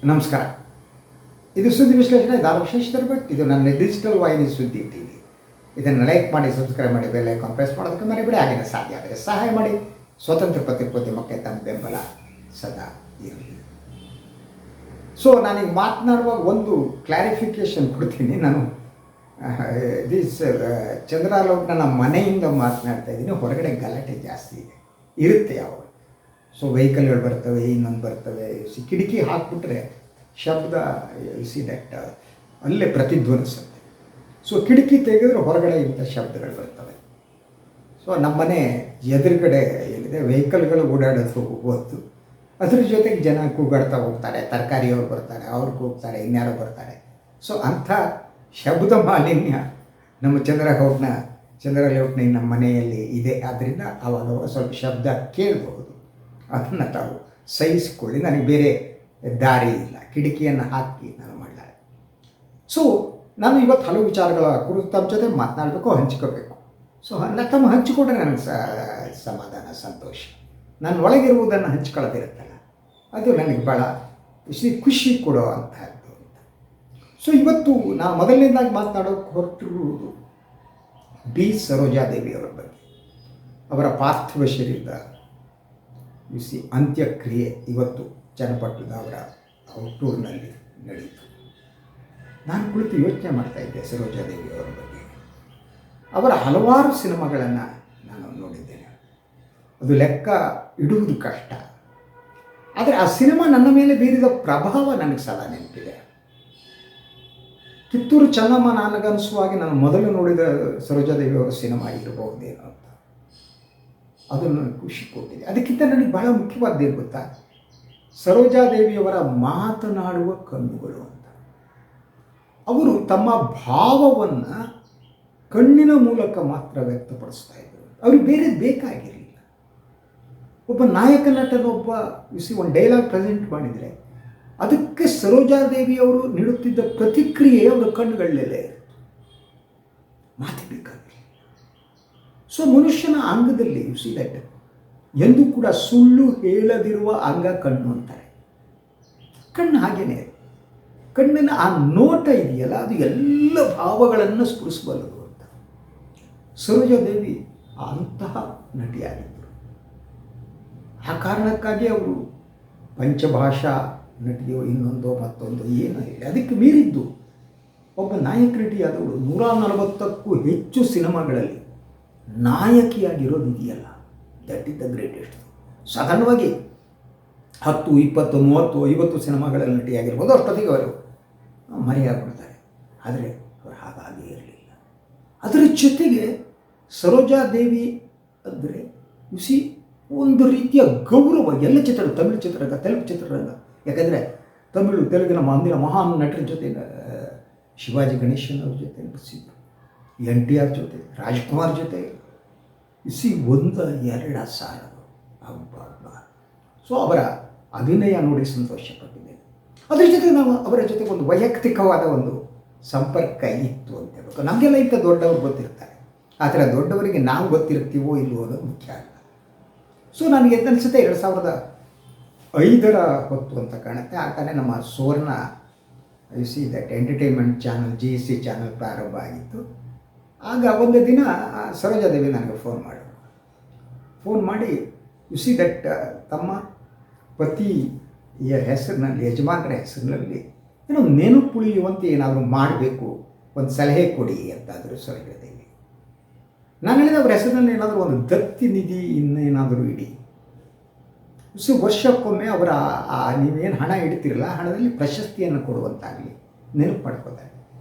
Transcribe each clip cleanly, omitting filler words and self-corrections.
ನಮಸ್ಕಾರ. ಇದು ಸುದ್ದಿ ವಿಶ್ಲೇಷಣೆ. ನಾನು ಶಶಿಧರ್ ಭಟ್. ಇದು ನನ್ನ ಡಿಜಿಟಲ್ ವಾಹಿನಿ ಸುದ್ದಿ ಟಿವಿ. ಇದನ್ನು ಲೈಕ್ ಮಾಡಿ, ಸಬ್ಸ್ಕ್ರೈಬ್ ಮಾಡಿ, ಬೆಲ್ ಐಕಾನ್ ಪ್ರೆಸ್ ಮಾಡೋದಕ್ಕೆ ಮರಿಬೇಡಿ. ಆಗಿನ ಸಾಧ್ಯ ಆದರೆ ಸಹಾಯ ಮಾಡಿ. ಸ್ವತಂತ್ರ ಪತ್ರಿಕೋದ್ಯಮಕ್ಕೆ ತಮ್ಮ ಬೆಂಬಲ ಸದಾ ಇರಲಿ. ಸೊ ನಾನೀಗ ಮಾತನಾಡುವಾಗ ಒಂದು ಕ್ಲಾರಿಫಿಕೇಷನ್ ಕೊಡ್ತೀನಿ. ನಾನು ಚಂದ್ರಾಲೋಕನ ನಮ್ಮ ಮನೆಯಿಂದ ಮಾತನಾಡ್ತಾ ಇದ್ದೀನಿ. ಹೊರಗಡೆ ಗಲಾಟೆ ಜಾಸ್ತಿ ಇರುತ್ತೆ ಯಾವಾಗ. ಸೊ ವೆಹಿಕಲ್ಗಳು ಬರ್ತವೆ, ಇನ್ನೊಂದು ಬರ್ತವೆ. ಕಿಟಕಿ ಹಾಕಿಬಿಟ್ರೆ ಶಬ್ದ ದಟ್ ಅಲ್ಲೇ ಪ್ರತಿಧ್ವನಿಸುತ್ತೆ. ಸೊ ಕಿಟಕಿ ತೆಗೆದ್ರೆ ಹೊರಗಡೆ ಇಂಥ ಶಬ್ದಗಳು ಬರ್ತವೆ. ಸೊ ನಮ್ಮನೆ ಎದುರುಗಡೆ ಏನಿದೆ ವೆಹಿಕಲ್ಗಳು ಓಡಾಡೋದು ಹೋಗ್ಬೋದು. ಅದ್ರ ಜೊತೆಗೆ ಜನ ಕೂಗಾಡ್ತಾ ಹೋಗ್ತಾರೆ. ತರಕಾರಿಯವ್ರು ಬರ್ತಾರೆ, ಅವ್ರು ಕೂಗ್ತಾರೆ, ಇನ್ಯಾರೋ ಬರ್ತಾರೆ. ಸೊ ಅಂಥ ಶಬ್ದ ಮಾಲಿನ್ಯ ನಮ್ಮ ಚಂದ್ರಲೇಔಟ್ನ ನಮ್ಮ ಮನೆಯಲ್ಲಿ ಇದೆ. ಆದ್ದರಿಂದ ಆವಾಗ ಸ್ವಲ್ಪ ಶಬ್ದ ಕೇಳಬಹುದು. ಅದನ್ನು ತಾವು ಸಹಿಸಿಕೊಳ್ಳಿ. ನನಗೆ ಬೇರೆ ದಾರಿ ಇಲ್ಲ. ಕಿಟಕಿಯನ್ನು ಹಾಕಿ ನಾನು ಮಾಡಲಾರೆ. ಸೊ ನಾನು ಇವತ್ತು ಹಲವು ವಿಚಾರಗಳ ಕುರಿತು ತಮ್ಮ ಜೊತೆ ಮಾತನಾಡಬೇಕು, ಹಂಚ್ಕೋಬೇಕು. ಸೊ ತಮ್ಮ ಹಂಚಿಕೊಂಡ್ರೆ ನನಗೆ ಸಮಾಧಾನ, ಸಂತೋಷ. ನಾನು ಒಳಗಿರುವುದನ್ನು ಹಂಚ್ಕೊಳ್ಳೋದಿರುತ್ತಲ್ಲ, ಅದು ನನಗೆ ಭಾಳ ಖುಷಿ ಕೊಡೋ ಅಂತಹದ್ದು ಅಂತ. ಸೊ ಇವತ್ತು ನಾನು ಮೊದಲನೇದಾಗಿ ಮಾತನಾಡೋಕ್ಕೆ ಹೊರಟಿರುವುದು ಬಿ ಸರೋಜಾದೇವಿಯವರ ಬಗ್ಗೆ. ಅವರ ಪಾರ್ಥಿವ ಶರೀರದ ಅಂತ್ಯಕ್ರಿಯೆ ಇವತ್ತು ಚನ್ನಪಟ್ಟಣದ ಅವರ ಔಟ್ಡೋರ್ನಲ್ಲಿ ನಡೆಯಿತು. ನಾನು ಕುಳಿತು ಯೋಚನೆ ಮಾಡ್ತಾಯಿದ್ದೆ ಸರೋಜಾದೇವಿಯವರ ಬಗ್ಗೆ. ಅವರ ಹಲವಾರು ಸಿನಿಮಾಗಳನ್ನು ನಾನು ನೋಡಿದ್ದೇನೆ. ಅದು ಲೆಕ್ಕ ಇಡುವುದು ಕಷ್ಟ. ಆದರೆ ಆ ಸಿನಿಮಾ ನನ್ನ ಮೇಲೆ ಬೀರಿದ ಪ್ರಭಾವ ನನಗೆ ಸದಾ ನೆನಪಿದೆ. ಕಿತ್ತೂರು ಚೆನ್ನಮ್ಮ ನನಗನ್ನಿಸುವಾಗಿ ನಾನು ಮೊದಲು ನೋಡಿದ ಸರೋಜಾದೇವಿಯವರ ಸಿನಿಮಾ ಇರಬಹುದೇನೋ ಅಂತ. ಅದು ನನಗೆ ಖುಷಿ ಕೊಟ್ಟಿದೆ. ಅದಕ್ಕಿಂತ ನನಗೆ ಬಹಳ ಮುಖ್ಯವಾದ್ದೇನು ಗೊತ್ತಾ, ಸರೋಜಾದೇವಿಯವರ ಮಾತನಾಡುವ ಕಣ್ಣುಗಳು ಅಂತ. ಅವರು ತಮ್ಮ ಭಾವವನ್ನು ಕಣ್ಣಿನ ಮೂಲಕ ಮಾತ್ರ ವ್ಯಕ್ತಪಡಿಸ್ತಾ ಇದ್ದರು. ಅವ್ರಿಗೆ ಬೇರೆ ಬೇಕಾಗಿರಲಿಲ್ಲ. ಒಬ್ಬ ನಾಯಕ ನಟನೊಬ್ಬ ಒಂದು ಡೈಲಾಗ್ ಪ್ರೆಸೆಂಟ್ ಮಾಡಿದರೆ ಅದಕ್ಕೆ ಸರೋಜಾದೇವಿಯವರು ನೀಡುತ್ತಿದ್ದ ಪ್ರತಿಕ್ರಿಯೆ ಅವರ ಕಣ್ಣುಗಳಲ್ಲೇ ಮಾತು ಬೇಕಾಗಿರಲಿಲ್ಲ. ಸೊ ಮನುಷ್ಯನ ಅಂಗದಲ್ಲಿ ದಟ್ ಎಂದೂ ಕೂಡ ಸುಳ್ಳು ಹೇಳದಿರುವ ಅಂಗ ಕಣ್ಣು ಅಂತಾರೆ. ಕಣ್ಣು ಹಾಗೇನೆ. ಕಣ್ಣಿನ ಆ ನೋಟ ಇದೆಯಲ್ಲ, ಅದು ಎಲ್ಲ ಭಾವಗಳನ್ನು ಸ್ಫುರಿಸಬಲ್ಲದು ಅಂತ. ಸರೋಜಾದೇವಿ ಅಂತಹ ನಟಿಯಾಗಿದ್ದರು. ಆ ಕಾರಣಕ್ಕಾಗಿ ಅವರು ಪಂಚಭಾಷಾ ನಟಿಯೋ ಇನ್ನೊಂದೋ ಮತ್ತೊಂದು ಏನೋ ಹೇಳಿ ಅದಕ್ಕೆ ಮೀರಿದ್ದು ಒಬ್ಬ ನಾಯಕ ನಟಿಯಾದವಳು 140ಕ್ಕೂ ಹೆಚ್ಚು ಸಿನಿಮಾಗಳಲ್ಲಿ ನಾಯಕಿಯಾಗಿರೋದು ಇದೆಯಲ್ಲ, ದಟ್ ಇಸ್ ದ ಗ್ರೇಟೆಸ್ಟ್. ಸಾಧಾರಣವಾಗಿ 10, 20, 30, 50 ಸಿನಿಮಾಗಳಲ್ಲಿ ನಟಿಯಾಗಿರ್ಬೋದು. ಅಷ್ಟೊತ್ತಿಗೆ ಅವರು ಮರೆಯಾಗ್ಬಿಡ್ತಾರೆ. ಆದರೆ ಅವರು ಹಾಗಾಗಿ ಇರಲಿಲ್ಲ. ಅದರ ಜೊತೆಗೆ ಸರೋಜಾದೇವಿ ಅಂದರೆ ಒಂದು ರೀತಿಯ ಗೌರವ ಎಲ್ಲ ತಮಿಳು ಚಿತ್ರರಂಗ, ತೆಲುಗು ಚಿತ್ರರಂಗ. ಯಾಕಂದರೆ ತಮಿಳು ತೆಲುಗಿನ ಮಂದಿರ ಮಹಾನ್ ನಟರ ಜೊತೆ ಶಿವಾಜಿ ಗಣೇಶನ್ ಅವ್ರ ಜೊತೆ ನಟಿಸಿದ್ರು, NTR ಜೊತೆ, ರಾಜ್ಕುಮಾರ್ ಜೊತೆ. ಒಂದು ಎರಡು ಸಾಲದು ಹಬ್ಬ. ಸೊ ಅವರ ಅಭಿನಯ ನೋಡಿ ಸಂತೋಷಪಟ್ಟಿದ್ದೇನೆ. ಅದರ ಜೊತೆ ನಾವು ಅವರ ಜೊತೆಗೆ ಒಂದು ವೈಯಕ್ತಿಕವಾದ ಒಂದು ಸಂಪರ್ಕ ಇತ್ತು ಅಂತ ಹೇಳ್ಬೇಕು. ನಮಗೆಲ್ಲ ಇಂಥ ದೊಡ್ಡವರು ಗೊತ್ತಿರ್ತಾರೆ. ಆ ಥರ ದೊಡ್ಡವರಿಗೆ ನಾವು ಗೊತ್ತಿರ್ತೀವೋ ಇಲ್ವೋ ಅನ್ನೋದು ಮುಖ್ಯ ಅಲ್ಲ. ಸೊ ನನಗೆ ಅನಿಸುತ್ತೆ 2005 ಹೊತ್ತು ಅಂತ ಕಾಣುತ್ತೆ. ಆ ಕಾರಣ ನಮ್ಮ Suvarna that entertainment channel, GEC channel ಪ್ರಾರಂಭ ಆಗಿತ್ತು. ಆಗ ಒಂದು ದಿನ ಸರೋಜಾದೇವಿ ನನಗೆ ಫೋನ್ ಮಾಡಿ ದಟ್ ತಮ್ಮ ಪತಿಯ ಹೆಸರಿನಲ್ಲಿ, ಯಜಮಾನರ ಹೆಸರಿನಲ್ಲಿ ಏನೋ ನೆನಪುಳಿಯುವಂತೆ ಏನಾದರೂ ಮಾಡಬೇಕು, ಒಂದು ಸಲಹೆ ಕೊಡಿ ಅಂತಾದರೂ ಸರೋಜಾದೇವಿ. ನಾನು ಹೇಳಿದ ಅವ್ರ ಹೆಸರಿನಲ್ಲಿ ಏನಾದರೂ ಒಂದು ದತ್ತಿ ನಿಧಿ ಇನ್ನೇನಾದರೂ ಇಡಿ. ವರ್ಷಕ್ಕೊಮ್ಮೆ ಅವರ ನೀವೇನು ಹಣ ಇಡ್ತಿರಲ್ಲ, ಹಣದಲ್ಲಿ ಪ್ರಶಸ್ತಿಯನ್ನು ಕೊಡುವಂತಾಗಲಿ, ನೆನಪು ಮಾಡ್ಕೋತಾರೆ.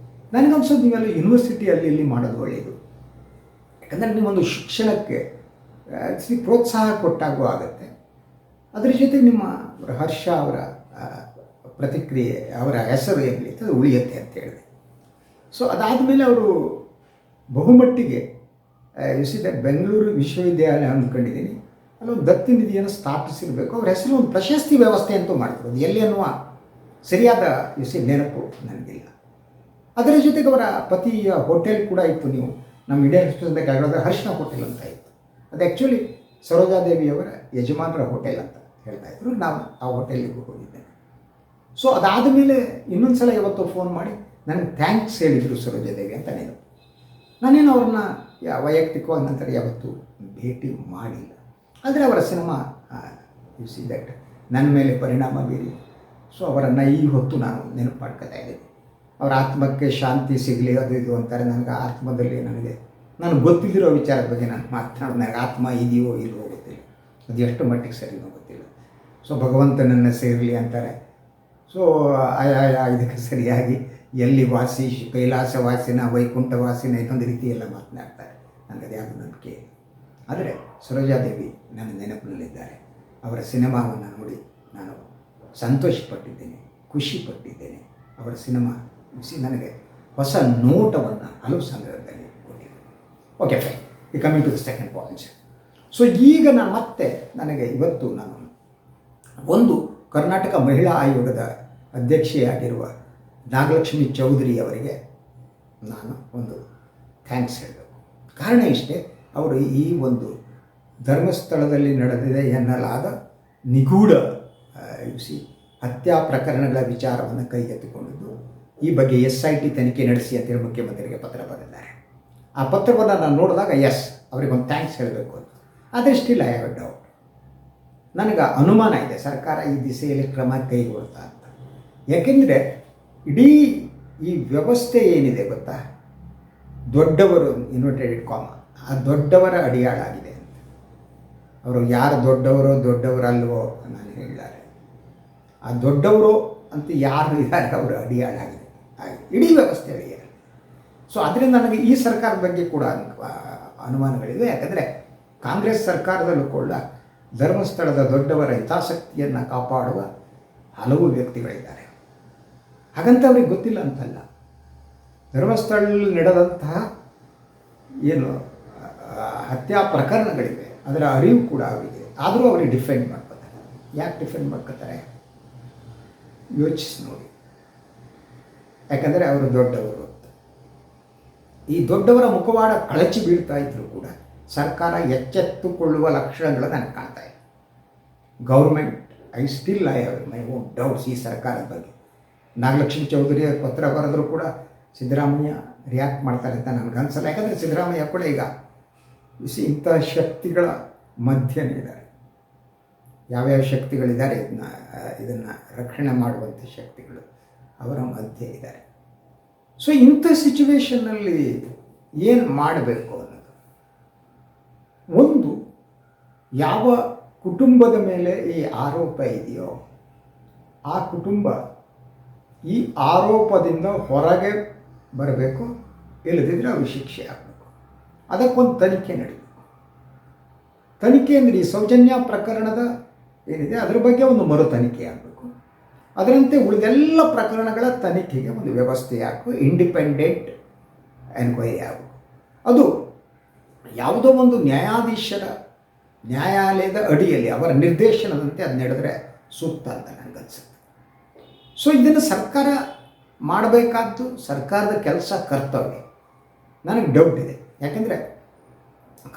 ನನಗನ್ಸೋದು ನೀವೆಲ್ಲ ಯೂನಿವರ್ಸಿಟಿಯಲ್ಲಿ ಇಲ್ಲಿ ಮಾಡೋದು ಒಳ್ಳೆಯದು. ಯಾಕಂದರೆ ನೀವೊಂದು ಶಿಕ್ಷಣಕ್ಕೆ ಪ್ರೋತ್ಸಾಹ ಕೊಟ್ಟಾಗೂ ಆಗುತ್ತೆ. ಅದರ ಜೊತೆಗೆ ನಿಮ್ಮ ಹರ್ಷ ಅವರ ಪ್ರತಿಕ್ರಿಯೆ, ಅವರ ಹೆಸರು ಏನಿದೆ ಅದು ಉಳಿಯುತ್ತೆ ಅಂತ ಹೇಳಿದೆ. ಸೊ ಅದಾದಮೇಲೆ ಅವರು ಬಹುಮಟ್ಟಿಗೆ ಬೆಂಗಳೂರು ವಿಶ್ವವಿದ್ಯಾಲಯ ಅಂದ್ಕೊಂಡಿದ್ದೀನಿ, ಅಲ್ಲೊಂದು ದತ್ತಿ ನಿಧಿಯನ್ನು ಸ್ಥಾಪಿಸಿರಬೇಕು. ಅವ್ರ ಹೆಸರು ಒಂದು ಪ್ರಶಸ್ತಿ ವ್ಯವಸ್ಥೆ ಅಂತೂ ಮಾಡ್ತಿರೋದು ಎಲ್ಲಿ ಅನ್ನುವ ಸರಿಯಾದ ನೆನಪು ನನಗಿಲ್ಲ. ಅದರ ಜೊತೆಗೆ ಅವರ ಪತಿಯ ಹೋಟೆಲ್ ಕೂಡ ಇತ್ತು. ನೀವು ನಮ್ಮ ಇಂಡಿಯನ್ ಎಕ್ಸ್ಪ್ರೆಸ್ ಬೇಕಾಗಿರೋದ್ರೆ ಹರ್ಷ ಹೋಟೆಲ್ ಅಂತ ಇತ್ತು. ಅದು ಆ್ಯಕ್ಚುಲಿ ಸರೋಜಾದೇವಿಯವರ ಯಜಮಾನರ ಹೋಟೆಲ್ ಅಂತ ಹೇಳ್ತಾಯಿದ್ರು. ನಾವು ಆ ಹೋಟೆಲಿಗೂ ಹೋಗಿದ್ದೇನೆ. ಸೊ ಅದಾದ ಮೇಲೆ ಇನ್ನೊಂದು ಸಲ ಯಾವತ್ತೋ ಫೋನ್ ಮಾಡಿ ನನಗೆ ಥ್ಯಾಂಕ್ಸ್ ಹೇಳಿದರು ಸರೋಜಾದೇವಿ ಅಂತ ನೆನಪು. ನಾನೇನು ಅವ್ರನ್ನ ವೈಯಕ್ತಿಕವಾಗಿ ನಂತರ ಯಾವತ್ತೂ ಭೇಟಿ ಮಾಡಿಲ್ಲ. ಆದರೆ ಅವರ ಸಿನಿಮಾ ಯು ಸಿ ದಟ್ ನನ್ನ ಮೇಲೆ ಪರಿಣಾಮ ಬೀರಿ, ಸೊ ಅವರನ್ನು ಈ ಹೊತ್ತು ನಾನು ನೆನಪು ಮಾಡ್ಕೊತಾ ಇದ್ದೀನಿ. ಅವರ ಆತ್ಮಕ್ಕೆ ಶಾಂತಿ ಸಿಗಲಿ ಅದು ಇದು ಅಂತಾರೆ. ನನಗೆ ಆತ್ಮದಲ್ಲಿ ನನಗೆ ಗೊತ್ತಿದ್ದಿರೋ ವಿಚಾರದ ಬಗ್ಗೆ ನಾನು ಮಾತನಾಡೋದು. ನನಗೆ ಆತ್ಮ ಇದೆಯೋ ಇಲ್ವೋ ಗೊತ್ತಿಲ್ಲ, ಅದು ಎಷ್ಟು ಮಟ್ಟಿಗೆ ಸರಿನೋ ಗೊತ್ತಿಲ್ಲ. ಸೊ ಭಗವಂತನನ್ನು ಸೇರಲಿ ಅಂತಾರೆ. ಸೊ ಆಯಾ ಇದಕ್ಕೆ ಸರಿಯಾಗಿ ಎಲ್ಲಿ ವಾಸಿ, ಕೈಲಾಸ ವಾಸಿನ, ವೈಕುಂಠ ವಾಸಿನ, ಇನ್ನೊಂದು ರೀತಿ ಎಲ್ಲ ಮಾತನಾಡ್ತಾರೆ. ನನಗದು ಯಾವುದು ನಂಬಿಕೆ. ಆದರೆ ಸರೋಜಾದೇವಿ ನನ್ನ ನೆನಪಿನಲ್ಲಿದ್ದಾರೆ. ಅವರ ಸಿನಿಮಾವನ್ನು ನೋಡಿ ನಾನು ಸಂತೋಷಪಟ್ಟಿದ್ದೇನೆ, ಖುಷಿಪಟ್ಟಿದ್ದೇನೆ. ಅವರ ಸಿನಿಮಾ ನನಗೆ ಹೊಸ ನೋಟವನ್ನು ಹಲವು ಸಂದರ್ಭದಲ್ಲಿ ಕೊಟ್ಟಿದೆ. ಓಕೆ ಫೈನ್, ಈ coming to the second point. So ಈಗ ನನಗೆ ಇವತ್ತು ನಾನು ಒಂದು ಕರ್ನಾಟಕ ಮಹಿಳಾ ಆಯೋಗದ ಅಧ್ಯಕ್ಷೆಯಾಗಿರುವ ನಾಗಲಕ್ಷ್ಮಿ ಚೌಧರಿ ಅವರಿಗೆ ನಾನು ಒಂದು ಥ್ಯಾಂಕ್ಸ್ ಹೇಳಬೇಕು. ಕಾರಣ ಇಷ್ಟೇ, ಅವರು ಈ ಒಂದು ಧರ್ಮಸ್ಥಳದಲ್ಲಿ ನಡೆದಿದೆ ಎನ್ನಲಾದ ನಿಗೂಢ ಹತ್ಯಾ ಪ್ರಕರಣಗಳ ವಿಚಾರವನ್ನು ಕೈಗೆತ್ತಿಕೊಂಡಿದ್ದು, ಈ ಬಗ್ಗೆ SIT ತನಿಖೆ ನಡೆಸಿ ಅಂತೇಳಿ ಮುಖ್ಯಮಂತ್ರಿಗೆ ಪತ್ರ ಬರೆದಿದ್ದಾರೆ. ಆ ಪತ್ರವನ್ನು ನಾನು ನೋಡಿದಾಗ ಅವರಿಗೊಂದು ಥ್ಯಾಂಕ್ಸ್ ಹೇಳಬೇಕು ಅಂತ. ಆದರೆ still I have A doubt. ನನಗೆ ಅನುಮಾನ ಇದೆ ಸರ್ಕಾರ ಈ ದಿಸೆಯಲ್ಲಿ ಕ್ರಮ ಕೈಗೊಳ್ತಾ ಅಂತ. ಯಾಕೆಂದರೆ ಇಡೀ ಈ ವ್ಯವಸ್ಥೆ ಏನಿದೆ ಗೊತ್ತಾ, ದೊಡ್ಡವರು ಇನ್ವರ್ಟೆಡ್ ಕಾಮ, ಆ ದೊಡ್ಡವರ ಅಡಿಯಾಳಾಗಿದೆ ಅಂತ. ಅವರು ಯಾರು ದೊಡ್ಡವರಲ್ವೋ ನಾನು ಹೇಳಿದ್ದಾರೆ. ಆ ದೊಡ್ಡವರು ಅಂತ ಯಾರು ಇದ್ದಾರೆ ಅವರು ಅಡಿಯಾಳಾಗಿದೆ, ಇಡೀ ವ್ಯವಸ್ಥೆ ಅಡಿಯಾಳ. ಸೊ ಅದರಿಂದ ನನಗೆ ಈ ಸರ್ಕಾರದ ಬಗ್ಗೆ ಕೂಡ ಅನುಮಾನಗಳಿವೆ. ಯಾಕಂದರೆ ಕಾಂಗ್ರೆಸ್ ಸರ್ಕಾರದಲ್ಲೂ ಕೂಡ ಧರ್ಮಸ್ಥಳದ ದೊಡ್ಡವರ ಹಿತಾಸಕ್ತಿಯನ್ನು ಕಾಪಾಡುವ ಹಲವು ವ್ಯಕ್ತಿಗಳಿದ್ದಾರೆ. ಹಾಗಂತ ಅವ್ರಿಗೆ ಗೊತ್ತಿಲ್ಲ ಅಂತಲ್ಲ. ಧರ್ಮಸ್ಥಳದಲ್ಲಿ ನಡೆದಂತಹ ಏನು ಹತ್ಯಾ ಪ್ರಕರಣಗಳಿವೆ, ಅದರ ಅರಿವು ಕೂಡ ಅವರಿಗೆ. ಆದರೂ ಅವರಿಗೆ ಡಿಫೆಂಡ್ ಮಾಡ್ಕೋತಾರೆ. ಯಾಕೆ ಡಿಫೆಂಡ್ ಮಾಡ್ಕೋತಾರೆ ಯೋಚಿಸಿ ನೋಡಿ. ಯಾಕಂದರೆ ಅವರು ದೊಡ್ಡವರು ಅಂತ. ಈ ದೊಡ್ಡವರ ಮುಖವಾಡ ಕಳಚಿ ಬೀಳ್ತಾ ಇದ್ದರೂ ಕೂಡ ಸರ್ಕಾರ ಎಚ್ಚೆತ್ತುಕೊಳ್ಳುವ ಲಕ್ಷಣಗಳು ನನಗೆ ಕಾಣ್ತಾ ಇದೆ. Government I have my own doubts ಈ ಸರ್ಕಾರದ ಬಗ್ಗೆ. ನಾಗಲಕ್ಷ್ಮಿ ಚೌಧರಿ ಪತ್ರ ಬರೆದರೂ ಕೂಡ ಸಿದ್ದರಾಮಯ್ಯ ರಿಯಾಕ್ಟ್ ಮಾಡ್ತಾರೆ ಅಂತ ನನಗನ್ಸಲ್ಲ. ಯಾಕಂದರೆ ಸಿದ್ದರಾಮಯ್ಯ ಕೂಡ ಈಗ ಇಂಥ ಶಕ್ತಿಗಳ ಮಧ್ಯನೇ ಇದ್ದಾರೆ. ಯಾವ್ಯಾವ ಶಕ್ತಿಗಳಿದ್ದಾರೆ ಇದನ್ನು ರಕ್ಷಣೆ ಮಾಡುವಂಥ ಶಕ್ತಿಗಳು ಅವರ ಮಧ್ಯೆ ಇದ್ದಾರೆ. ಸೊ ಇಂಥ ಸಿಚುವೇಷನ್ನಲ್ಲಿ ಏನು ಮಾಡಬೇಕು ಅನ್ನೋದು, ಒಂದು ಯಾವ ಕುಟುಂಬದ ಮೇಲೆ ಈ ಆರೋಪ ಇದೆಯೋ ಆ ಕುಟುಂಬ ಈ ಆರೋಪದಿಂದ ಹೊರಗೆ ಬರಬೇಕು, ಇಲ್ಲದಿದ್ದರೆ ಅವ್ರಿಗೆ ಶಿಕ್ಷೆ ಆಗಬೇಕು. ಅದಕ್ಕೊಂದು ತನಿಖೆ ನಡೀಬೇಕು. ತನಿಖೆ ಅಂದರೆ ಈ ಸೌಜನ್ಯ ಪ್ರಕರಣದ ಏನಿದೆ ಅದರ ಬಗ್ಗೆ ಒಂದು ಮರು ತನಿಖೆ ಆಗಬೇಕು. ಅದರಂತೆ ಉಳಿದೆಲ್ಲ ಪ್ರಕರಣಗಳ ತನಿಖೆಗೆ ಒಂದು ವ್ಯವಸ್ಥೆ ಆಗಬೇಕು. ಇಂಡಿಪೆಂಡೆಂಟ್ ಎನ್ಕ್ವೈರಿ ಆಗಬೇಕು. ಅದು ಯಾವುದೋ ಒಂದು ನ್ಯಾಯಾಲಯದ ಅಡಿಯಲ್ಲಿ ಅವರ ನಿರ್ದೇಶನದಂತೆ ಅದು ನಡೆದರೆ ಸೂಕ್ತ ಅಂತ ನನಗನ್ಸುತ್ತೆ. ಸೊ ಇದನ್ನು ಸರ್ಕಾರ ಮಾಡಬೇಕಾದ್ದು ಸರ್ಕಾರದ ಕೆಲಸ, ಕರ್ತವ್ಯ. ನನಗೆ ಡೌಟ್ ಇದೆ. ಯಾಕೆಂದರೆ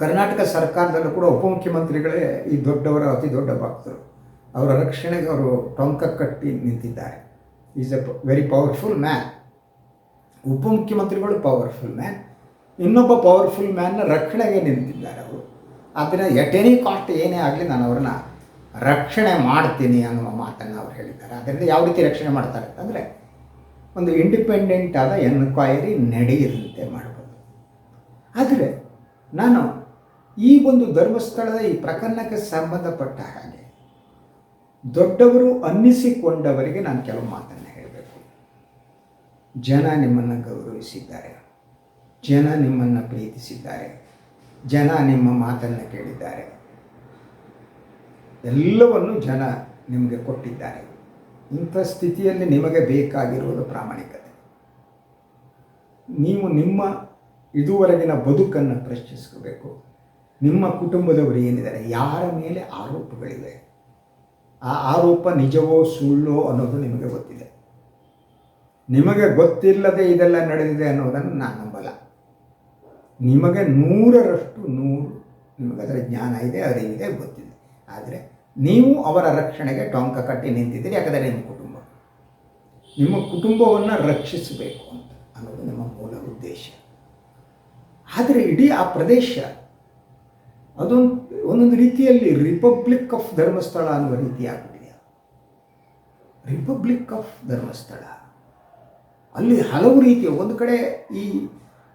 ಕರ್ನಾಟಕ ಸರ್ಕಾರದಲ್ಲೂ ಕೂಡ ಉಪಮುಖ್ಯಮಂತ್ರಿಗಳೇ ಈ ದೊಡ್ಡವರ ಅತಿ ದೊಡ್ಡ ಭಕ್ತರು. ಅವರ ರಕ್ಷಣೆಗೆ ಅವರು ಟೊಂಕ ಕಟ್ಟಿ ನಿಂತಿದ್ದಾರೆ. Is a very powerful man. ಉಪಮುಖ್ಯಮಂತ್ರಿಗಳು ಪವರ್ಫುಲ್ ಮ್ಯಾನ್, ಇನ್ನೊಬ್ಬ ಪವರ್ಫುಲ್ ಮ್ಯಾನ್ನ ರಕ್ಷಣೆಗೆ ನಿಂತಿದ್ದಾರೆ ಅವರು. ಆದ್ದರಿಂದ ಎಟ್ ಎನಿ ಕಾಸ್ಟ್ ಏನೇ ಆಗಲಿ ನಾನು ಅವ್ರನ್ನ ರಕ್ಷಣೆ ಮಾಡ್ತೀನಿ ಅನ್ನುವ ಮಾತನ್ನು ಅವ್ರು ಹೇಳಿದ್ದಾರೆ. ಅದರಿಂದ ಯಾವ ರೀತಿ ರಕ್ಷಣೆ ಮಾಡ್ತಾರೆ ಅಂತಂದರೆ ಒಂದು ಇಂಡಿಪೆಂಡೆಂಟ್ ಆದ ಎನ್ಕ್ವೈರಿ ನಡೆಯುವಂತೆ ಮಾಡ್ಬೋದು. ಆದರೆ ನಾನು ಈ ಒಂದು ಧರ್ಮಸ್ಥಳದ ಈ ಪ್ರಕರಣಕ್ಕೆ ಸಂಬಂಧಪಟ್ಟ ಹಾಗೆ ದೊಡ್ಡವರು ಅನ್ನಿಸಿಕೊಂಡವರಿಗೆ ನಾನು ಕೆಲವು ಮಾತನ್ನು ಹೇಳಬೇಕು. ಜನ ನಿಮ್ಮನ್ನು ಗೌರವಿಸಿದ್ದಾರೆ, ಜನ ನಿಮ್ಮನ್ನು ಪ್ರೀತಿಸಿದ್ದಾರೆ, ಜನ ನಿಮ್ಮ ಮಾತನ್ನು ಕೇಳಿದ್ದಾರೆ, ಎಲ್ಲವನ್ನು ಜನ ನಿಮಗೆ ಕೊಟ್ಟಿದ್ದಾರೆ. ಇಂಥ ಸ್ಥಿತಿಯಲ್ಲಿ ನಿಮಗೆ ಬೇಕಾಗಿರುವುದು ಪ್ರಾಮಾಣಿಕತೆ. ನೀವು ನಿಮ್ಮ ಇದುವರೆಗಿನ ಬದುಕನ್ನು ಪ್ರಶ್ನಿಸಬೇಕು. ನಿಮ್ಮ ಕುಟುಂಬದವರು ಏನಿದ್ದಾರೆ, ಯಾರ ಮೇಲೆ ಆರೋಪಗಳಿವೆ, ಆ ಆರೋಪ ನಿಜವೋ ಸುಳ್ಳೋ ಅನ್ನೋದು ನಿಮಗೆ ಗೊತ್ತಿದೆ. ನಿಮಗೆ ಗೊತ್ತಿಲ್ಲದೆ ಇದೆಲ್ಲ ನಡೆದಿದೆ ಅನ್ನೋದನ್ನು ನಾನು ನಂಬಲ್ಲ. ನಿಮಗೆ 100% ನಿಮಗೆ ಅದರ ಜ್ಞಾನ ಇದೆ, ಅರಿವಿದೆ, ಗೊತ್ತಿದೆ. ಆದರೆ ನೀವು ಅವರ ರಕ್ಷಣೆಗೆ ಟೊಂಕ ಕಟ್ಟಿ ನಿಂತಿದ್ದೀರಿ. ಯಾಕಂದರೆ ನಿಮ್ಮ ಕುಟುಂಬ ನಿಮ್ಮ ಕುಟುಂಬವನ್ನು ರಕ್ಷಿಸಬೇಕು ಅಂತ ಅನ್ನೋದು ನಿಮ್ಮ ಮೂಲ ಉದ್ದೇಶ. ಆದರೆ ಇಡೀ ಆ ಪ್ರದೇಶ ಒಂದೊಂದು ರೀತಿಯಲ್ಲಿ ರಿಪಬ್ಲಿಕ್ ಆಫ್ ಧರ್ಮಸ್ಥಳ ಅನ್ನುವ ರೀತಿ ಆಗಿದೆ. ರಿಪಬ್ಲಿಕ್ ಆಫ್ ಧರ್ಮಸ್ಥಳ ಅಲ್ಲಿ ಹಲವು ರೀತಿಯ, ಒಂದು ಕಡೆ ಈ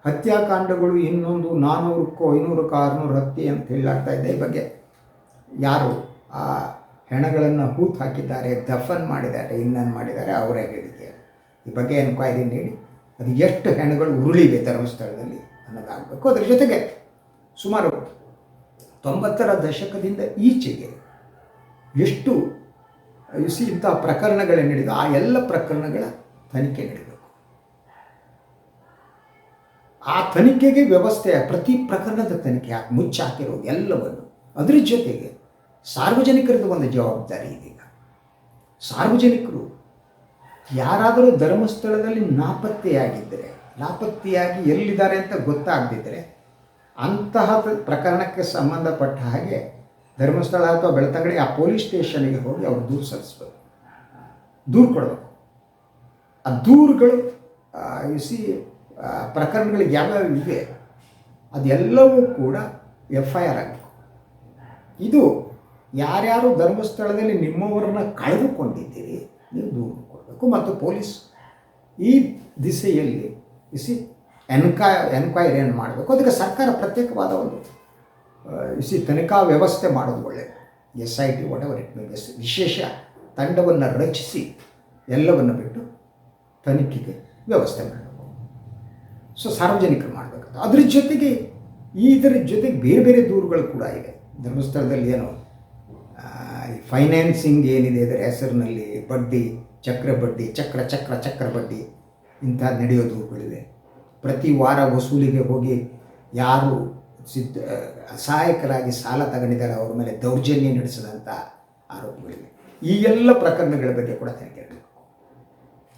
ಹತ್ಯಾಕಾಂಡಗಳು, ಇನ್ನೊಂದು 400ಕ್ಕೋ 500ಕ್ಕೋ 600 ಹತ್ಯೆ ಅಂತ ಹೇಳಲಾಗ್ತಾ ಇದೆ. ಈ ಬಗ್ಗೆ ಯಾರು ಆ ಹೆಣಗಳನ್ನು ಹೂತು ಹಾಕಿದ್ದಾರೆ, ದಫನ್ ಮಾಡಿದ್ದಾರೆ, ಇನ್ನೇನು ಮಾಡಿದ್ದಾರೆ ಅವರ ಹೇಳಿಕೆ. ಈ ಬಗ್ಗೆ ಎನ್ಕ್ವೈರಿ ನೀಡಿ ಅದು ಎಷ್ಟು ಹೆಣಗಳು ಉರುಳಿವೆ ಧರ್ಮಸ್ಥಳದಲ್ಲಿ ಅನ್ನೋದಾಗಬೇಕು. ಅದರ ಜೊತೆಗೆ ಸುಮಾರು 90ರ ದಶಕದಿಂದ ಈಚೆಗೆ ಎಷ್ಟು ಇಂಥ ಪ್ರಕರಣಗಳೇ ನಡೆದು ಆ ಎಲ್ಲ ಪ್ರಕರಣಗಳ ತನಿಖೆ ನಡೆಯಬೇಕು. ಆ ತನಿಖೆಗೆ ವ್ಯವಸ್ಥೆ, ಪ್ರತಿ ಪ್ರಕರಣದ ತನಿಖೆ ಮುಚ್ಚಾಕಿರೋದು ಎಲ್ಲವನ್ನು. ಅದರ ಜೊತೆಗೆ ಸಾರ್ವಜನಿಕರದ್ದು ಒಂದು ಜವಾಬ್ದಾರಿ ಇದೀಗ. ಸಾರ್ವಜನಿಕರು ಯಾರಾದರೂ ಧರ್ಮಸ್ಥಳದಲ್ಲಿ ನಾಪತ್ತೆಯಾಗಿ ಎಲ್ಲಿದ್ದಾರೆ ಅಂತ ಗೊತ್ತಾಗದಿದ್ದರೆ ಅಂತಹ ಪ್ರಕರಣಕ್ಕೆ ಸಂಬಂಧಪಟ್ಟ ಹಾಗೆ ಧರ್ಮಸ್ಥಳ ಅಥವಾ ಬೆಳ್ತಂಗಡಿ ಆ ಪೊಲೀಸ್ ಸ್ಟೇಷನ್ಗೆ ಹೋಗಿ ಅವರು ದೂರು ಸಲ್ಲಿಸಬೇಕು, ದೂರು ಕೊಡಬೇಕು. ಆ ದೂರುಗಳು ಪ್ರಕರಣಗಳಿಗೆ ಯಾವ್ಯಾವ ಇವೆ ಅದೆಲ್ಲವೂ ಕೂಡ FIR ಆಗಬೇಕು. ಇದು ಯಾರ್ಯಾರು ಧರ್ಮಸ್ಥಳದಲ್ಲಿ ನಿಮ್ಮವರನ್ನ ಕಳೆದುಕೊಂಡಿದ್ದೀರಿ ನೀವು ದೂರು ಕೊಡಬೇಕು. ಮತ್ತು ಪೊಲೀಸ್ ಈ ದಿಸೆಯಲ್ಲಿ ಎನ್ಕ್ವೈರಿಯನ್ನು ಮಾಡಬೇಕು. ಅದಕ್ಕೆ ಸರ್ಕಾರ ಪ್ರತ್ಯೇಕವಾದ ಒಂದು ತನಿಖಾ ವ್ಯವಸ್ಥೆ ಮಾಡೋದು ಒಳ್ಳೆಯದು. SIT ವಾಟೆವರ್ ಇಟ್ ಮೇ ಬಿ, ವಿಶೇಷ ತಂಡವನ್ನು ರಚಿಸಿ ಎಲ್ಲವನ್ನು ಬಿಟ್ಟು ತನಿಖೆಗೆ ವ್ಯವಸ್ಥೆ ಮಾಡಬೇಕು. ಸೊ ಸಾರ್ವಜನಿಕರು ಮಾಡಬೇಕು. ಅದ್ರ ಜೊತೆಗೆ ಇದರ ಜೊತೆಗೆ ಬೇರೆ ಬೇರೆ ದೂರುಗಳು ಕೂಡ ಇವೆ. ಧರ್ಮಸ್ಥಳದಲ್ಲಿ ಏನು ಫೈನಾನ್ಸಿಂಗ್ ಏನಿದೆ ಇದರ ಹೆಸರಿನಲ್ಲಿ ಬಡ್ಡಿ, ಚಕ್ರಬಡ್ಡಿ, ಚಕ್ರ ಬಡ್ಡಿ ಇಂಥ ನಡೆಯೋ ದೂರುಗಳಿವೆ. ಪ್ರತಿ ವಾರ ವಸೂಲಿಗೆ ಹೋಗಿ ಯಾರು ಅಸಹಾಯಕರಾಗಿ ಸಾಲ ತಗೊಂಡಿದ್ದಾರೆ ಅವರ ಮೇಲೆ ದೌರ್ಜನ್ಯ ನಡೆಸಿದಂಥ ಆರೋಪಗಳಿವೆ. ಈ ಎಲ್ಲ ಪ್ರಕರಣಗಳ ಬಗ್ಗೆ ಕೂಡ ತನಿಖೆ ಆಗಬೇಕು.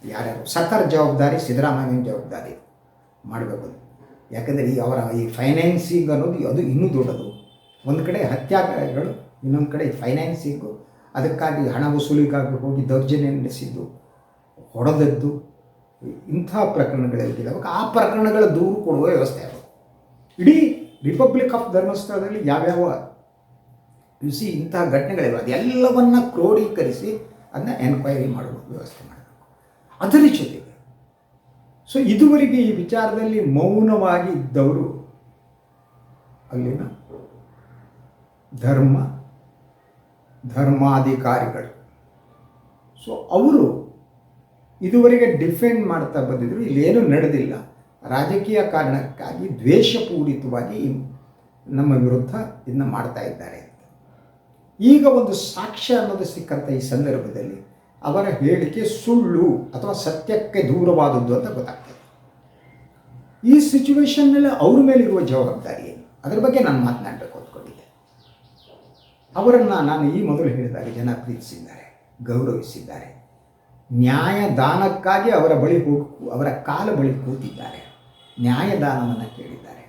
ಯಾರ್ಯಾರು ಸರ್ಕಾರ ಜವಾಬ್ದಾರಿ, ಸಿದ್ದರಾಮಯ್ಯನ ಜವಾಬ್ದಾರಿ ಮಾಡಬೇಕು. ಯಾಕಂದರೆ ಅವರ ಈ ಫೈನಾನ್ಸಿಂಗ್ ಅನ್ನೋದು ಅದು ಇನ್ನೂ ದೊಡ್ಡದು. ಒಂದು ಕಡೆ ಹತ್ಯಾಗಳು, ಇನ್ನೊಂದು ಕಡೆ ಫೈನಾನ್ಸಿಂಗು, ಅದಕ್ಕಾಗಿ ಹಣ ವಸೂಲಿಗಾಗಿ ಹೋಗಿ ದೌರ್ಜನ್ಯ ನಡೆಸಿದ್ದು, ಹೊಡೆದದ್ದು, ಇಂಥ ಪ್ರಕರಣಗಳಿದ್ದಾವೆ. ಆ ಪ್ರಕರಣಗಳ ದೂರು ಕೊಡುವ ವ್ಯವಸ್ಥೆ ಆಗಬೇಕು. ಇಡೀ ರಿಪಬ್ಲಿಕ್ ಆಫ್ ಧರ್ಮಸ್ಥಳದಲ್ಲಿ ಯಾವ್ಯಾವ ಇಂತಹ ಘಟನೆಗಳಿವೆ ಅದೆಲ್ಲವನ್ನು ಕ್ರೋಢೀಕರಿಸಿ ಅದನ್ನ ಎನ್ಕ್ವೈರಿ ಮಾಡುವ ವ್ಯವಸ್ಥೆ ಮಾಡಬೇಕು. ಅದರ ಜೊತೆಗೆ ಇದುವರೆಗೆ ಈ ವಿಚಾರದಲ್ಲಿ ಮೌನವಾಗಿ ಇದ್ದವರು ಅಲ್ಲಿನ ಧರ್ಮಾಧಿಕಾರಿಗಳು. ಅವರು ಇದುವರೆಗೆ ಡಿಫೆಂಡ್ ಮಾಡ್ತಾ ಬಂದಿದ್ರು, ಇಲ್ಲೇನೂ ನಡೆದಿಲ್ಲ, ರಾಜಕೀಯ ಕಾರಣಕ್ಕಾಗಿ ದ್ವೇಷಪೂರಿತವಾಗಿ ನಮ್ಮ ವಿರುದ್ಧ ಇದನ್ನು ಮಾಡ್ತಾ ಇದ್ದಾರೆ ಅಂತ. ಈಗ ಒಂದು ಸಾಕ್ಷ್ಯ ಅನ್ನೋದು ಸಿಕ್ಕಂಥ ಈ ಸಂದರ್ಭದಲ್ಲಿ ಅವರ ಹೇಳಿಕೆ ಸುಳ್ಳು ಅಥವಾ ಸತ್ಯಕ್ಕೆ ದೂರವಾದದ್ದು ಅಂತ ಗೊತ್ತಾಗ್ತದೆ. ಈ ಸಿಚುವೇಶನ್ನಲ್ಲಿ ಅವ್ರ ಮೇಲಿರುವ ಜವಾಬ್ದಾರಿ ಏನು, ಅದರ ಬಗ್ಗೆ ನಾನು ಮಾತನಾಡಬೇಕು ಅಂದ್ಕೊಂಡಿದ್ದೆ. ಅವರನ್ನು ನಾನು ಈ ಮೊದಲು ಹೇಳಿದಾಗ ಜನ ಪ್ರೀತಿಸಿದ್ದಾರೆ, ಗೌರವಿಸಿದ್ದಾರೆ, ನ್ಯಾಯದಾನಕ್ಕಾಗಿ ಅವರ ಕಾಲ ಬಳಿ ಕೂತಿದ್ದಾರೆ, ನ್ಯಾಯದಾನವನ್ನು ಕೇಳಿದ್ದಾರೆ.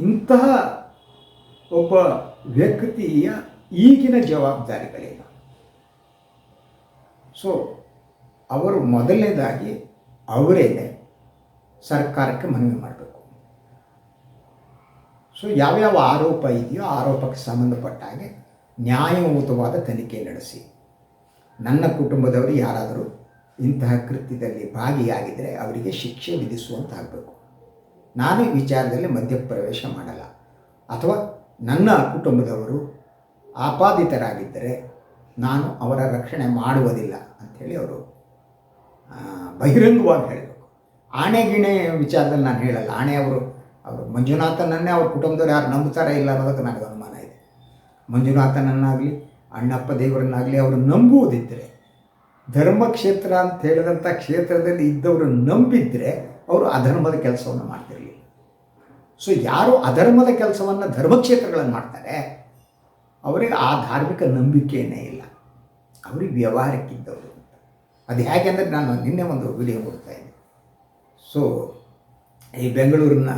ಇಂತಹ ಒಬ್ಬ ವ್ಯಕ್ತಿಯ ಈಗಿನ ಜವಾಬ್ದಾರಿಗಳೇನು? ಅವರು ಮೊದಲನೇದಾಗಿ ಅವರೇನೆ ಸರ್ಕಾರಕ್ಕೆ ಮನವಿ ಮಾಡಬೇಕು. ಯಾವ್ಯಾವ ಆರೋಪ ಇದೆಯೋ ಆರೋಪಕ್ಕೆ ಸಂಬಂಧಪಟ್ಟ ಹಾಗೆ ನ್ಯಾಯಯುತವಾದ ತನಿಖೆ ನಡೆಸಿ, ನನ್ನ ಕುಟುಂಬದವರು ಯಾರಾದರೂ ಇಂತಹ ಕೃತ್ಯದಲ್ಲಿ ಭಾಗಿಯಾಗಿದ್ದರೆ ಅವರಿಗೆ ಶಿಕ್ಷೆ ವಿಧಿಸುವಂತಾಗಬೇಕು. ನಾನು ಈ ವಿಚಾರದಲ್ಲಿ ಮಧ್ಯಪ್ರವೇಶ ಮಾಡಲ್ಲ, ಅಥವಾ ನನ್ನ ಕುಟುಂಬದವರು ಆಪಾದಿತರಾಗಿದ್ದರೆ ನಾನು ಅವರ ರಕ್ಷಣೆ ಮಾಡುವುದಿಲ್ಲ ಅಂಥೇಳಿ ಅವರು ಬಹಿರಂಗವಾಗಿ ಹೇಳಬೇಕು. ಆಣೆಗಿಣೆ ವಿಚಾರದಲ್ಲಿ ನಾನು ಹೇಳಲ್ಲ. ಆಣೆ ಅವರು ಮಂಜುನಾಥನನ್ನೇ ಅವ್ರ ಕುಟುಂಬದವ್ರು ಯಾರು ನಂಬುತ್ತಾರೆ ಇಲ್ಲ ಅನ್ನೋದಕ್ಕೆ ನನಗೆ ಅನುಮಾನ ಇದೆ. ಮಂಜುನಾಥನನ್ನಾಗಲಿ ಅಣ್ಣಪ್ಪ ದೇವರನ್ನಾಗಲಿ ಅವರು ನಂಬುವುದಿದ್ದರೆ, ಧರ್ಮಕ್ಷೇತ್ರ ಅಂತ ಹೇಳಿದಂಥ ಕ್ಷೇತ್ರದಲ್ಲಿ ಇದ್ದವರು ನಂಬಿದ್ದರೆ ಅವರು ಅಧರ್ಮದ ಕೆಲಸವನ್ನು ಮಾಡ್ತಿರಲಿಲ್ಲ. ಯಾರು ಅಧರ್ಮದ ಕೆಲಸವನ್ನು ಧರ್ಮಕ್ಷೇತ್ರಗಳನ್ನು ಮಾಡ್ತಾರೆ ಅವರಿಗೆ ಆ ಧಾರ್ಮಿಕ ನಂಬಿಕೆಯೇ ಇಲ್ಲ, ಅವ್ರಿಗೆ ವ್ಯವಹಾರಕ್ಕಿದ್ದವರು. ಅದು ಹೇಗೆ ಅಂದರೆ, ನಾನು ನಿನ್ನೆ ಒಂದು ವಿಡಿಯೋ ನೋಡ್ತಾ ಇದ್ದೆ. ಈ ಬೆಂಗಳೂರಿನ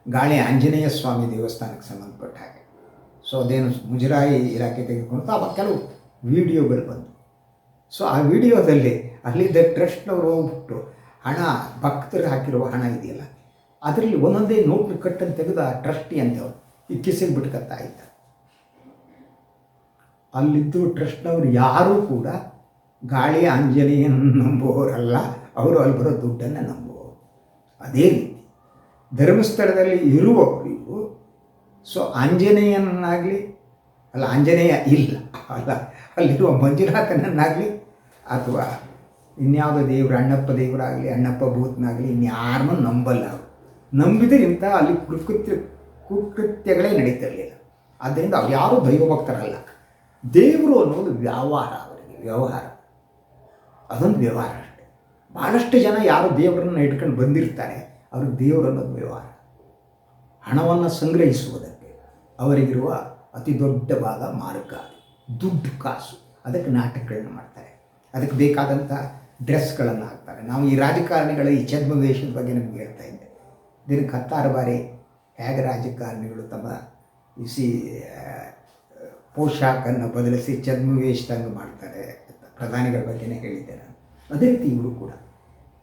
ಗಾಳಿ ಆಂಜನೇಯ ಸ್ವಾಮಿ ದೇವಸ್ಥಾನಕ್ಕೆ ಸಂಬಂಧಪಟ್ಟ ಹಾಗೆ ಅದೇನು ಮುಜರಾಯಿ ಇಲಾಖೆ ತೆಗೆದುಕೊಂಡು ಆವಾಗ ಕೆಲವು ವಿಡಿಯೋಗಳು ಬಂದು ಸೊ ಆ ವಿಡಿಯೋದಲ್ಲಿ ಅಲ್ಲಿದ್ದ ಟ್ರಸ್ಟ್ನವರು ಹೋಗ್ಬಿಟ್ಟು ಹಣ, ಭಕ್ತರು ಹಾಕಿರುವ ಹಣ ಇದೆಯಲ್ಲ, ಅದರಲ್ಲಿ ಒಂದೊಂದೇ ನೋಟ್ ಕಟ್ಟನ್ನು ತೆಗೆದು ಆ ಟ್ರಸ್ಟಿ ಅಂತವ್ರು ಈ ಕಿಸಿಗೆ ಬಿಟ್ಕೊತಾ ಇದ್ದ. ಅಲ್ಲಿದ್ದು ಟ್ರಸ್ಟ್ನವರು ಯಾರೂ ಕೂಡ ಗಾಳಿ ಆಂಜನೇಯನ ನಂಬುವವರಲ್ಲ, ಅವರು ಅಲ್ಲಿ ಬರೋ ದುಡ್ಡನ್ನು ನಂಬುವವರು. ಅದೇ ರೀತಿ ಧರ್ಮಸ್ಥಳದಲ್ಲಿ ಇರುವವರು ಇವರು. ಸೊ ಆಂಜನೇಯನನ್ನಾಗಲಿ, ಅಲ್ಲ ಆಂಜನೇಯ ಇಲ್ಲ ಅಲ್ಲ, ಅಲ್ಲಿರುವ ಮಂಜುನಾಥನನ್ನಾಗಲಿ ಅಥವಾ ಇನ್ಯಾವುದೋ ದೇವರು, ಅಣ್ಣಪ್ಪ ದೇವರಾಗಲಿ, ಅಣ್ಣಪ್ಪ ಭೂತನಾಗಲಿ ಇನ್ಯಾರನ್ನೂ ನಂಬಲ್ಲ ಅವರು. ನಂಬಿದರೆ ಇಂಥ ಅಲ್ಲಿ ಕುಕೃತ್ಯಗಳೇ ನಡೀತಿರಲಿಲ್ಲ. ಆದ್ದರಿಂದ ಅವ್ರು ಯಾರೂ ದೈವಭಕ್ತರಲ್ಲ. ದೇವರು ಅನ್ನೋದು ವ್ಯವಹಾರ, ಅವರಿಗೆ ವ್ಯವಹಾರ, ಅದೊಂದು ವ್ಯವಹಾರ ಅಷ್ಟೆ. ಭಾಳಷ್ಟು ಜನ ಯಾರು ದೇವರನ್ನು ಇಟ್ಕೊಂಡು ಬಂದಿರ್ತಾರೆ, ಅವ್ರಿಗೆ ದೇವರು ಅನ್ನೋದು ವ್ಯವಹಾರ. ಹಣವನ್ನು ಸಂಗ್ರಹಿಸುವುದಕ್ಕೆ ಅವರಿಗಿರುವ ಅತಿ ದೊಡ್ಡ ಭಾಗ ಮಾರ್ಗ, ದುಡ್ಡು, ಕಾಸು. ಅದಕ್ಕೆ ನಾಟಕಗಳನ್ನ ಮಾಡ್ತಾರೆ, ಅದಕ್ಕೆ ಬೇಕಾದಂಥ ಡ್ರೆಸ್ಗಳನ್ನು ಹಾಕ್ತಾರೆ. ನಾವು ಈ ರಾಜಕಾರಣಿಗಳ ಈ ಛದ್ಮವೇಷದ ಬಗ್ಗೆ ನಮ್ಗೆ ಹೇಳ್ತಾ ಇದ್ದೆ. ದಿನಕ್ಕೆ 10 ಬಾರಿ ಹೇಗೆ ರಾಜಕಾರಣಿಗಳು ತಮ್ಮ ಪೋಷಾಕನ್ನು ಬದಲಿಸಿ ಛದ್ಮವೇಷದಂಗೆ ಮಾಡ್ತಾರೆ, ಪ್ರಧಾನಿಗಳ ಬಗ್ಗೆನೇ ಹೇಳಿದ್ದೆ ನಾನು. ಅದೇ ರೀತಿ ಇವರು ಕೂಡ.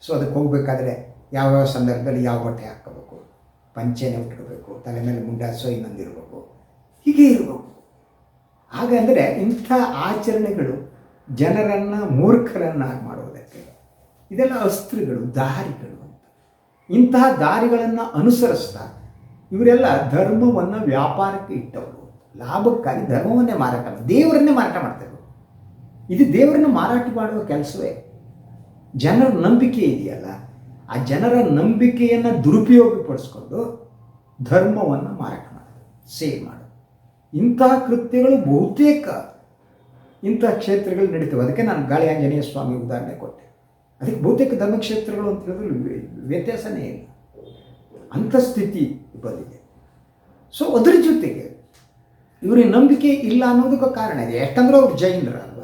ಸೊ ಅದಕ್ಕೆ ಹೋಗಬೇಕಾದ್ರೆ ಯಾವ್ಯಾವ ಸಂದರ್ಭದಲ್ಲಿ ಯಾವ ಬಟ್ಟೆ ಹಾಕ್ಕೋಬೇಕು, ಪಂಚೆನೇ ಉಟ್ಕೋಬೇಕು, ತಲೆ ಮೇಲೆ ಮುಂಡಾಸೋ ಇನ್ನೊಂದಿರಬೇಕು, ಹೀಗೆ ಇರಬೇಕು. ಹಾಗಂದರೆ ಇಂಥ ಆಚರಣೆಗಳು ಜನರನ್ನು ಮೂರ್ಖರನ್ನಾಗಿ ಮಾಡುವುದಕ್ಕೆ ಇದೆಲ್ಲ ಅಸ್ತ್ರಗಳು, ದಾರಿಗಳು ಅಂತ. ಇಂತಹ ದಾರಿಗಳನ್ನು ಅನುಸರಿಸ್ತಾ ಇವರೆಲ್ಲ ಧರ್ಮವನ್ನು ವ್ಯಾಪಾರಕ್ಕೆ ಇಟ್ಟವರು. ಲಾಭಕ್ಕಾಗಿ ಧರ್ಮವನ್ನೇ ಮಾರಾಟ ಮಾಡಿ, ದೇವರನ್ನೇ ಮಾರಾಟ ಮಾಡ್ತಾರೆ. ಇದು ದೇವರನ್ನು ಮಾರಾಟ ಮಾಡುವ ಕೆಲಸವೇ. ಜನರ ನಂಬಿಕೆ ಇದೆಯಲ್ಲ, ಆ ಜನರ ನಂಬಿಕೆಯನ್ನು ದುರುಪಯೋಗಪಡಿಸ್ಕೊಂಡು ಧರ್ಮವನ್ನು ಮಾರಾಟ ಮಾಡೋದು, ಸೇಲ್ ಮಾಡೋದು. ಇಂತಹ ಕೃತ್ಯಗಳು ಬಹುತೇಕ ಇಂಥ ಕ್ಷೇತ್ರಗಳು ನಡೀತವೆ. ಅದಕ್ಕೆ ನಾನು ಗಾಳಿ ಆಂಜನೇಯ ಸ್ವಾಮಿ ಉದಾಹರಣೆ ಕೊಟ್ಟೆ. ಅದಕ್ಕೆ ಬಹುತೇಕ ಧರ್ಮಕ್ಷೇತ್ರಗಳು ಅಂತ ಹೇಳಿದ್ರೆ ವ್ಯತ್ಯಾಸನೇ ಇಲ್ಲ, ಅಂಥ ಸ್ಥಿತಿ ಬಂದಿದೆ. ಸೊ ಅದರ ಜೊತೆಗೆ ಇವರಿಗೆ ನಂಬಿಕೆ ಇಲ್ಲ ಅನ್ನೋದಕ್ಕೆ ಕಾರಣ ಇದೆ. ಯಾಕಂದ್ರೆ ಅವ್ರು ಜೈನರಲ್ವ,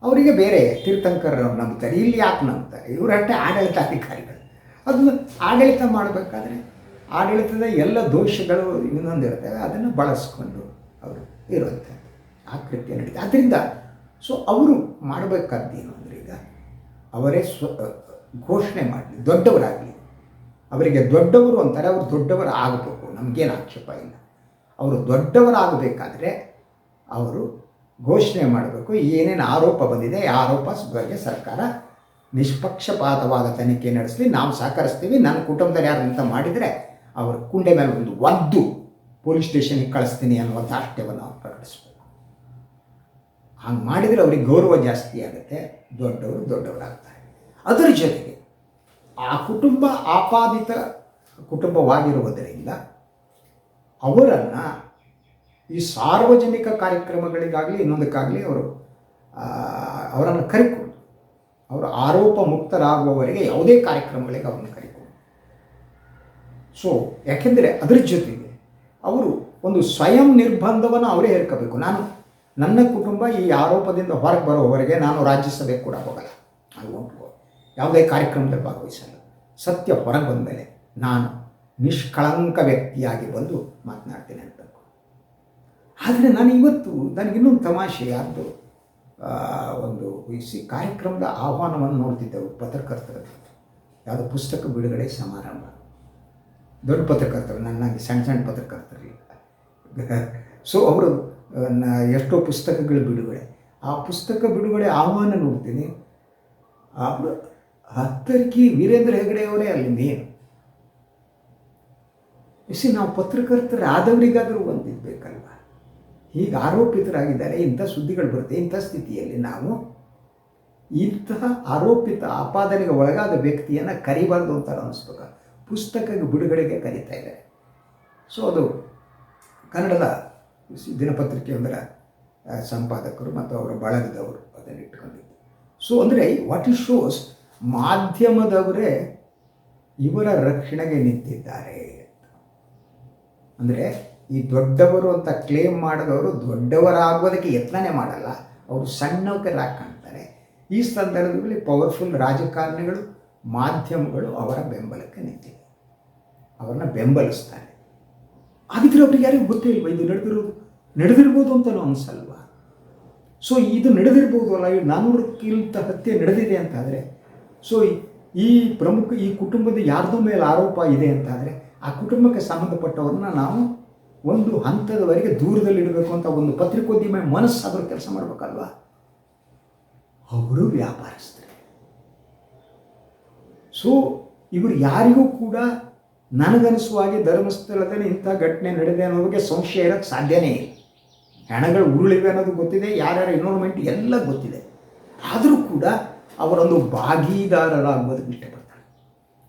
ಅವರಿಗೆ ಬೇರೆ ತೀರ್ಥಂಕರರು ನಂಬ್ತಾರೆ. ಇಲ್ಲಿ ಯಾಕೆ ನಂಬ್ತಾರೆ? ಇವರಷ್ಟೇ ಆಡಳಿತಾಧಿಕಾರಿಗಳು. ಅದನ್ನು ಆಡಳಿತ ಮಾಡಬೇಕಾದ್ರೆ ಆಡಳಿತದ ಎಲ್ಲ ದೋಷಗಳು ಇನ್ನೊಂದಿರ್ತವೆ, ಅದನ್ನು ಬಳಸ್ಕೊಂಡು ಅವರು ಇರುವಂಥದ್ದು ಆ ಕೃತ್ಯ ನಡೀತದೆ. ಆದ್ದರಿಂದ ಸೊ ಅವರು ಮಾಡಬೇಕಾದ್ದೇನು ಅಂದರೆ, ಈಗ ಅವರೇ ಘೋಷಣೆ ಮಾಡಲಿ, ದೊಡ್ಡವರಾಗಲಿ. ಅವರಿಗೆ ದೊಡ್ಡವರು ಅಂತಾರೆ, ಅವರು ದೊಡ್ಡವರು ಆಗಬೇಕು, ನಮಗೇನು ಆಕ್ಷೇಪ ಇಲ್ಲ. ಅವರು ದೊಡ್ಡವರಾಗಬೇಕಾದ್ರೆ ಅವರು ಘೋಷಣೆ ಮಾಡಬೇಕು, ಏನೇನು ಆರೋಪ ಬಂದಿದೆ ಆ ಆರೋಪ ಬಗ್ಗೆ ಸರ್ಕಾರ ನಿಷ್ಪಕ್ಷಪಾತವಾದ ತನಿಖೆ ನಡೆಸಲಿ, ನಾವು ಸಹಕರಿಸ್ತೀವಿ. ನನ್ನ ಕುಟುಂಬದಲ್ಲಿ ಯಾರು ಅಂತ ಮಾಡಿದರೆ ಅವರ ಕುಂಡೆ ಮೇಲೆ ಒಂದು ಒದ್ದು ಪೊಲೀಸ್ ಸ್ಟೇಷನ್ಗೆ ಕಳಿಸ್ತೀನಿ ಅನ್ನುವ ದಾಷ್ಟ್ಯವನ್ನು ಅವ್ರು ಪ್ರಕಟಿಸಬೇಕು. ಹಾಗೆ ಮಾಡಿದರೆ ಅವರಿಗೆ ಗೌರವ ಜಾಸ್ತಿ ಆಗುತ್ತೆ, ದೊಡ್ಡವರಾಗ್ತಾರೆ. ಅದರ ಜೊತೆಗೆ ಆ ಕುಟುಂಬ ಆಪಾದಿತ ಕುಟುಂಬವಾಗಿರುವುದರಿಂದ ಅವರನ್ನು ಈ ಸಾರ್ವಜನಿಕ ಕಾರ್ಯಕ್ರಮಗಳಿಗಾಗಲಿ ಇನ್ನೊಂದಕ್ಕಾಗಲಿ ಅವರನ್ನು ಕರಿಕೊಂಡು, ಅವರು ಆರೋಪ ಮುಕ್ತರಾಗುವವರೆಗೆ ಯಾವುದೇ ಕಾರ್ಯಕ್ರಮಗಳಿಗೆ ಅವರನ್ನು ಕರಿಕೊಂಡು. ಸೊ ಯಾಕೆಂದರೆ ಅದರ ಜೊತೆಗೆ ಅವರು ಒಂದು ಸ್ವಯಂ ನಿರ್ಬಂಧವನ್ನು ಅವರೇ ಹೇರ್ಕೋಬೇಕು. ನನ್ನ ಕುಟುಂಬ ಈ ಆರೋಪದಿಂದ ಹೊರಗೆ ಬರೋವರೆಗೆ ನಾನು ರಾಜ್ಯಸಭೆಗೆ ಕೂಡ ಹೋಗಲ್ಲ, ಯಾವುದೇ ಕಾರ್ಯಕ್ರಮದಲ್ಲಿ ಭಾಗವಹಿಸಲ್ಲ. ಸತ್ಯ ಹೊರಗೆ ಬಂದ ಮೇಲೆ ನಾನು ನಿಷ್ಕಳಂಕ ವ್ಯಕ್ತಿಯಾಗಿ ಬಂದು ಮಾತನಾಡ್ತೇನೆ ಅಂತ. ಆದರೆ ನಾನು ಇವತ್ತು ನನಗಿನ್ನೊಂದು ತಮಾಷೆ, ಯಾರ್ದು ಒಂದು ಕಾರ್ಯಕ್ರಮದ ಆಹ್ವಾನವನ್ನು ನೋಡ್ತಿದ್ದೆವು ಪತ್ರಕರ್ತರು. ಯಾವುದೋ ಪುಸ್ತಕ ಬಿಡುಗಡೆ ಸಮಾರಂಭ, ದೊಡ್ಡ ಪತ್ರಕರ್ತರು, ನನ್ನಾಗಿ ಸಣ್ಣ ಪತ್ರಕರ್ತರು. ಸೊ ಅವರು ಎಷ್ಟೋ ಪುಸ್ತಕಗಳ ಬಿಡುಗಡೆ, ಆ ಪುಸ್ತಕ ಬಿಡುಗಡೆ ಆಹ್ವಾನ ನೋಡ್ತೀನಿ. ಹತ್ತರ್ಕಿ ವೀರೇಂದ್ರ ಹೆಗಡೆಯವರೇ ಅಲ್ಲಿ ಮೇನ್. ನಾವು ಪತ್ರಕರ್ತರಾದವರಿಗಾದರೂ ಒಂದಿರಬೇಕಲ್ವ. ಈಗ ಆರೋಪಿತರಾಗಿದ್ದಾರೆ, ಇಂಥ ಸುದ್ದಿಗಳು ಬರುತ್ತೆ. ಇಂಥ ಸ್ಥಿತಿಯಲ್ಲಿ ನಾವು ಇಂತಹ ಆರೋಪಿತ ಆಪಾದನೆಗೆ ಒಳಗಾದ ವ್ಯಕ್ತಿಯನ್ನು ಕರಿಬಾರ್ದು ಅಂತ ಅನ್ನಿಸ್ಬೇಕು. ಪುಸ್ತಕದ ಬಿಡುಗಡೆಗೆ ಕರೀತಾ ಇದ್ದಾರೆ. ಸೊ ಅದು ಕನ್ನಡದ ದಿನಪತ್ರಿಕೆಯೊಂದರ ಸಂಪಾದಕರು ಮತ್ತು ಅವರ ಬಳಗದವರು ಅದನ್ನು ಇಟ್ಕೊಂಡಿದ್ದು. ಸೊ ಅಂದರೆ ವಾಟ್ ಇಟ್ ಶೋಸ್, ಮಾಧ್ಯಮದವರೇ ಇವರ ರಕ್ಷಣೆಗೆ ನಿಂತಿದ್ದಾರೆ. ಅಂದರೆ ಈ ದೊಡ್ಡವರು ಅಂತ ಕ್ಲೇಮ್ ಮಾಡಿದವರು ದೊಡ್ಡವರಾಗೋದಕ್ಕೆ ಯತ್ನನೇ ಮಾಡಲ್ಲ, ಅವರು ಸಣ್ಣವರಾಗಿ ಕಾಣ್ತಾರೆ. ಈ ಸಂದರ್ಭದಲ್ಲಿ ಪವರ್ಫುಲ್ ರಾಜಕಾರಣಿಗಳು, ಮಾಧ್ಯಮಗಳು ಅವರ ಬೆಂಬಲಕ್ಕೆ ನಿಂತಿವೆ, ಅವರನ್ನು ಬೆಂಬಲಿಸ್ತಾರೆ. ಹಾಗಿದ್ರೆ ಅವ್ರಿಗೆ ಯಾರಿಗೂ ಗೊತ್ತೇ ಇಲ್ವ ಇದು ನಡೆದಿರ್ಬೋದು ಅಂತಲೂ ಅನಿಸಲ್ವ. ಸೊ ಇದು ನಡೆದಿರ್ಬೋದು ಅಲ್ಲ, ಈ 400ಕ್ಕಿಂತ ಹತ್ಯೆ ನಡೆದಿದೆ ಅಂತಾದರೆ, ಸೊ ಈ ಕುಟುಂಬದ ಯಾರ್ದೋ ಮೇಲೆ ಆರೋಪ ಇದೆ ಅಂತಾದರೆ ಆ ಕುಟುಂಬಕ್ಕೆ ಸಂಬಂಧಪಟ್ಟವ್ರನ್ನ ನಾವು ಒಂದು ಹಂತದವರೆಗೆ ದೂರದಲ್ಲಿಡಬೇಕು ಅಂತ ಒಂದು ಪತ್ರಿಕೋದ್ಯಮ ಮನಸ್ಸಾದರೂ ಕೆಲಸ ಮಾಡಬೇಕಲ್ವಾ. ಅವರು ವ್ಯಾಪಾರಸ್ಥರು. ಸೊ ಇವರು ಯಾರಿಗೂ ಕೂಡ ನನಗನಿಸುವ ಹಾಗೆ ಧರ್ಮಸ್ಥಳದಲ್ಲಿ ಇಂಥ ಘಟನೆ ನಡೆದಿದೆ ಅನ್ನೋ ಬಗ್ಗೆ ಸಂಶಯ ಇರೋಕ್ಕೆ ಸಾಧ್ಯನೇ ಇಲ್ಲ. ಹೆಣಗಳು ಉರುಳಿವೆ ಅನ್ನೋದು ಗೊತ್ತಿದೆ, ಯಾರ್ಯಾರ ಇನ್ವಾಲ್ವ್ಮೆಂಟ್ ಎಲ್ಲ ಗೊತ್ತಿದೆ. ಆದರೂ ಕೂಡ ಅವರೊಂದು ಭಾಗೀದಾರರಾಗುವುದಕ್ಕೆ ಇಷ್ಟಪಡ್ತಾರೆ.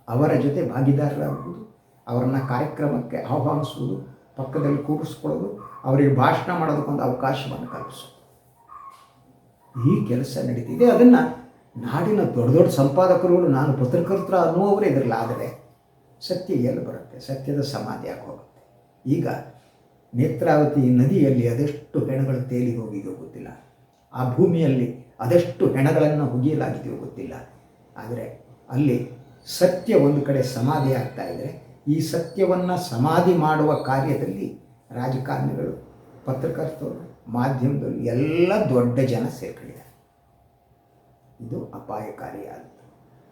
ಅವರ ಜೊತೆ ಭಾಗೀದಾರರಾಗುವುದು, ಅವರನ್ನು ಕಾರ್ಯಕ್ರಮಕ್ಕೆ ಆಹ್ವಾನಿಸುವುದು, ಪಕ್ಕದಲ್ಲಿ ಕೂರಿಸ್ಕೊಳ್ಳೋದು, ಅವರಿಗೆ ಭಾಷಣ ಮಾಡೋದಕ್ಕೊಂದು ಅವಕಾಶವನ್ನು ಕಲ್ಪಿಸೋದು, ಈ ಕೆಲಸ ನಡೀತಿದೆ. ಅದನ್ನು ನಾಡಿನ ದೊಡ್ಡ ದೊಡ್ಡ ಸಂಪಾದಕರುಗಳು, ನಾನು ಪತ್ರಕರ್ತರ ಅನ್ನುವವರೇ ಇದರಲ್ಲಿ ಆದರೆ ಸತ್ಯ ಎಲ್ಲಿ ಬರುತ್ತೆ? ಸತ್ಯದ ಸಮಾಧಿ ಆಗೋಗುತ್ತೆ. ಈಗ ನೇತ್ರಾವತಿ ನದಿಯಲ್ಲಿ ಅದೆಷ್ಟು ಹೆಣಗಳು ತೇಲಿ ಹೋಗಿದೆಯೋ ಗೊತ್ತಿಲ್ಲ, ಆ ಭೂಮಿಯಲ್ಲಿ ಅದೆಷ್ಟು ಹೆಣಗಳನ್ನು ಹುಗಿಯಲಾಗಿದೆಯೋ ಗೊತ್ತಿಲ್ಲ. ಆದರೆ ಅಲ್ಲಿ ಸತ್ಯ ಒಂದು ಕಡೆ ಸಮಾಧಿ ಆಗ್ತಾ ಇದ್ದರೆ, ಈ ಸತ್ಯವನ್ನು ಸಮಾಧಿ ಮಾಡುವ ಕಾರ್ಯದಲ್ಲಿ ರಾಜಕಾರಣಿಗಳು, ಪತ್ರಕರ್ತರು, ಮಾಧ್ಯಮದಲ್ಲಿ ಎಲ್ಲ ದೊಡ್ಡ ಜನ ಸೇರ್ಕೊಂಡಿದ್ದಾರೆ. ಇದು ಅಪಾಯಕಾರಿಯಾದದ್ದು.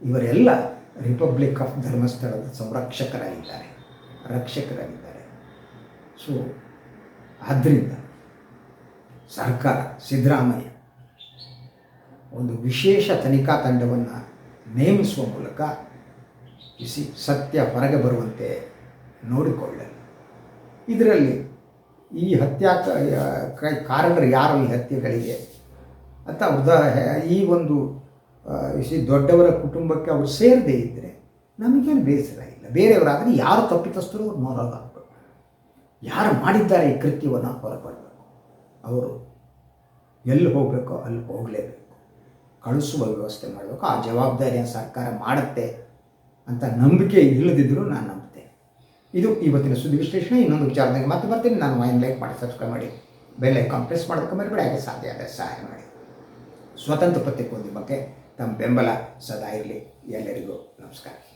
ಇವರೆಲ್ಲ ರಿಪಬ್ಲಿಕ್ ಆಫ್ ಧರ್ಮಸ್ಥಳದ ಸಂರಕ್ಷಕರಾಗಿದ್ದಾರೆ, ರಕ್ಷಕರಾಗಿದ್ದಾರೆ. ಸೊ ಆದ್ದರಿಂದ ಸರ್ಕಾರ, ಸಿದ್ದರಾಮಯ್ಯ ಒಂದು ವಿಶೇಷ ತನಿಖಾ ತಂಡವನ್ನು ನೇಮಿಸುವ ಮೂಲಕ ಸತ್ಯ ಹೊರಗೆ ಬರುವಂತೆ ನೋಡಿಕೊಳ್ಳಲಿ. ಇದರಲ್ಲಿ ಈ ಕಾರಣರು ಯಾರು ಈ ಹತ್ಯೆಗಳಿಗೆ ಅಂತ ಈ ಒಂದು ದೊಡ್ಡವರ ಕುಟುಂಬಕ್ಕೆ ಅವರು ಸೇರದೇ ಇದ್ದರೆ ನಮಗೇನು ಬೇಸರ ಇಲ್ಲ. ಬೇರೆಯವರಾದರೆ ಯಾರು ತಪ್ಪಿತಸ್ಥರು ಅವ್ರು ಹೊರಗಾಗಬೇಕು, ಯಾರು ಮಾಡಿದ್ದಾರೆ ಈ ಕೃತ್ಯವನ್ನು ಹೊರಬರಬೇಕು. ಅವರು ಎಲ್ಲಿ ಹೋಗಬೇಕೋ ಅಲ್ಲಿ ಹೋಗಲೇಬೇಕು, ಕಳಿಸುವ ವ್ಯವಸ್ಥೆ ಮಾಡಬೇಕು. ಆ ಜವಾಬ್ದಾರಿಯನ್ನು ಸರ್ಕಾರ ಮಾಡುತ್ತೆ ಅಂತ ನಂಬಿಕೆ ಇಲ್ಲದಿದ್ದರೂ ನಾನು ನಂಬುತ್ತೇನೆ. ಇದು ಇವತ್ತಿನ ಸುದ್ದಿ ವಿಶ್ಲೇಷಣೆ. ಇನ್ನೊಂದು ವಿಚಾರದಾಗ ಮತ್ತೆ ಬರ್ತೀನಿ. ನಾನು ವೈನ್ ಲೈಕ್ ಮಾಡಿ, ಸಬ್ಸ್ಕ್ರೈಬ್ ಮಾಡಿ, ಬೆಲ್ ಐಕಾನ್ ಪ್ರೆಸ್ ಮಾಡೋದಕ್ಕೆ ಮರಿಬೇಡಿ. ಹಾಗೆ ಸಾಧ್ಯ ಆದರೆ ಸಹಾಯ ಮಾಡಿ. ಸ್ವತಂತ್ರ ಪತ್ರಿಕೋದ್ಯಮಕ್ಕೆ ತಮ್ಮ ಬೆಂಬಲ ಸದಾ ಇರಲಿ. ಎಲ್ಲರಿಗೂ ನಮಸ್ಕಾರ.